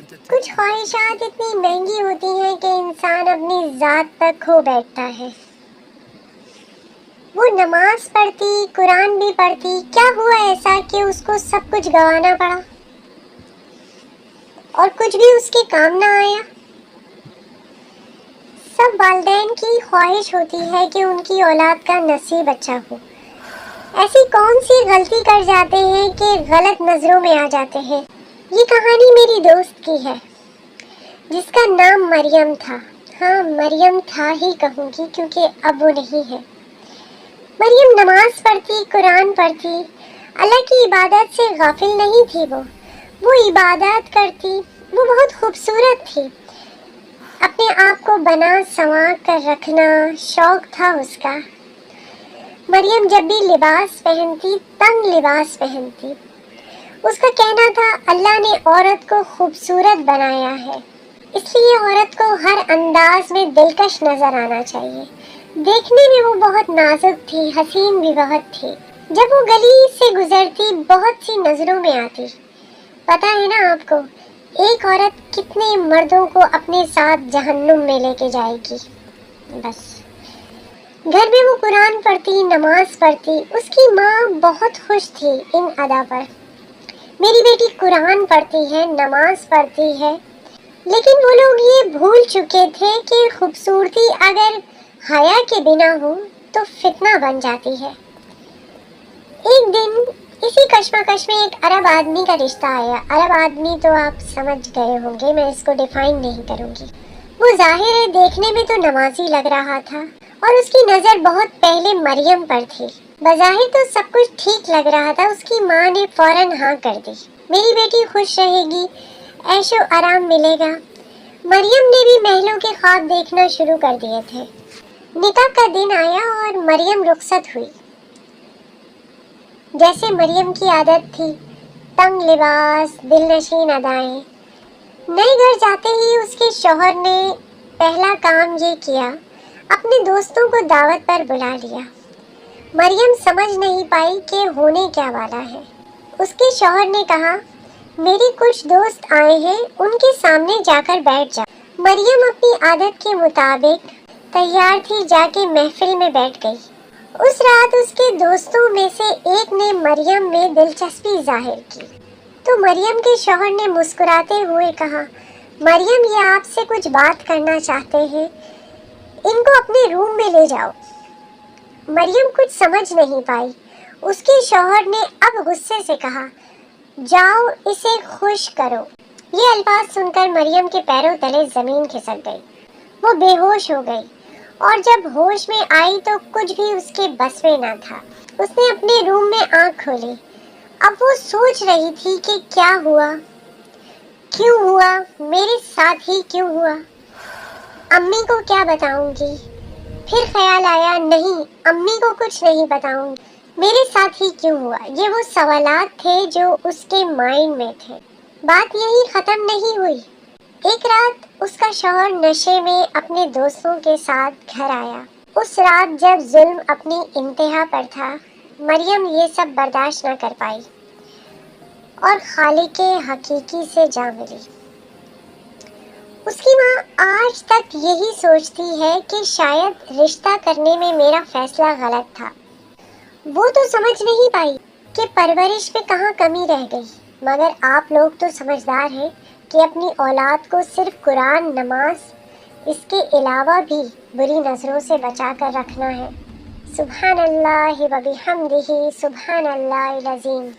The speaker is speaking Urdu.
کچھ خواہشات اتنی مہنگی ہوتی ہیں کہ انسان اپنی ذات تک کھو بیٹھتا ہے۔ وہ نماز پڑھتی، قرآن بھی پڑھتی، کیا ہوا ایسا کہ اس کو سب کچھ گنوانا پڑا اور کچھ بھی اس کے کام نہ آیا؟ سب والدین کی خواہش ہوتی ہے کہ ان کی اولاد کا نصیب اچھا ہو۔ ایسی کون سی غلطی کر جاتے ہیں کہ غلط نظروں میں آ جاتے ہیں؟ یہ کہانی میری دوست کی ہے جس کا نام مریم تھا۔ ہاں، مریم تھا ہی کہوں گی کیونکہ اب وہ نہیں ہے۔ مریم نماز پڑھتی، قرآن پڑھتی، اللہ کی عبادت سے غافل نہیں تھی۔ وہ عبادات کرتی، وہ بہت خوبصورت تھی۔ اپنے آپ کو بنا سنوار کر رکھنا شوق تھا اس کا۔ مریم جب بھی لباس پہنتی، تنگ لباس پہنتی۔ اس کا کہنا تھا اللہ نے عورت کو خوبصورت بنایا ہے، اس لیے عورت کو ہر انداز میں دلکش نظر آنا چاہیے۔ دیکھنے میں وہ بہت نازک تھی، حسین بھی بہت تھی۔ جب وہ گلی سے گزرتی بہت سی نظروں میں آتی۔ پتہ ہے نا آپ کو، ایک عورت کتنے مردوں کو اپنے ساتھ جہنم میں لے کے جائے گی۔ بس گھر میں وہ قرآن پڑھتی، نماز پڑھتی۔ اس کی ماں بہت خوش تھی ان ادا پر۔ میری بیٹی قرآن پڑھتی ہے، نماز پڑھتی ہے، لیکن وہ لوگ یہ بھول چکے تھے کہ خوبصورتی اگر حیا کے بنا ہو تو فتنہ بن جاتی ہے۔ ایک دن اسی کشمکش میں ایک عرب آدمی کا رشتہ آیا۔ عرب آدمی تو آپ سمجھ گئے ہوں گے، میں اس کو ڈیفائن نہیں کروں گی۔ وہ ظاہر ہے دیکھنے میں تو نمازی لگ رہا تھا اور اس کی نظر بہت پہلے مریم پر تھی۔ بظاہر تو سب کچھ ٹھیک لگ رہا تھا۔ اس کی ماں نے فوراً ہاں کر دی۔ میری بیٹی خوش رہے گی، عیش و آرام ملے گا۔ مریم نے بھی محلوں کے خواب دیکھنا شروع کر دیے تھے۔ نکاح کا دن آیا اور مریم رخصت ہوئی۔ جیسے مریم کی عادت تھی، تنگ لباس، دل نشین ادائیں۔ نئے گھر جاتے ہی اس کے شوہر نے پہلا کام یہ کیا، اپنے دوستوں کو دعوت پر بلا لیا۔ مریم سمجھ نہیں پائی کہ ہونے کیا والا ہے۔ اس کے شوہر نے کہا، میرے کچھ دوست آئے ہیں، ان کے سامنے جا کر بیٹھ جاؤ۔ مریم اپنی عادت کے مطابق تیار تھی، جا کے محفل میں بیٹھ گئی۔ اس رات اس کے دوستوں میں سے ایک نے مریم میں دلچسپی ظاہر کی تو مریم کے شوہر نے مسکراتے ہوئے کہا، مریم یہ آپ سے کچھ بات کرنا چاہتے ہیں، ان کو اپنے روم میں لے جاؤ۔ مریم کچھ سمجھ نہیں پائی۔ اس کے شوہر نے اب غصے سے کہا، جاؤ اسے خوش کرو۔ یہ الفاظ سن کر مریم کے پیروں تلے زمین کھسک گئی۔ وہ بے ہوش ہو گئی اور جب ہوش میں آئی تو کچھ بھی اس کے بس میں نہ تھا۔ اس نے اپنے روم میں آنکھ کھولی۔ اب وہ سوچ رہی تھی کہ کیا ہوا، کیوں ہوا، میرے ساتھ ہی کیوں ہوا، امی کو کیا بتاؤں گی؟ پھر خیال آیا، نہیں، امی کو کچھ نہیں بتاؤں گی، میرے ساتھ ہی کیوں ہوا؟ یہ وہ سوالات تھے جو اس کے مائنڈ میں تھے۔ بات یہی ختم نہیں ہوئی۔ ایک رات اس کا شوہر نشے میں اپنے دوستوں کے ساتھ گھر آیا۔ اس رات جب ظلم اپنی انتہا پر تھا، مریم یہ سب برداشت نہ کر پائی اور خالق حقیقی سے جا ملی۔ اس کی ماں آج تک یہی سوچتی ہے کہ شاید رشتہ کرنے میں میرا فیصلہ غلط تھا۔ وہ تو سمجھ نہیں پائی کہ پرورش پہ کہاں کمی رہ گئی، مگر آپ لوگ تو سمجھدار ہیں کہ اپنی اولاد کو صرف قرآن، نماز، اس کے علاوہ بھی بری نظروں سے بچا کر رکھنا ہے۔ سبحان اللہ و بحمدہ، سبحان اللہ العظیم۔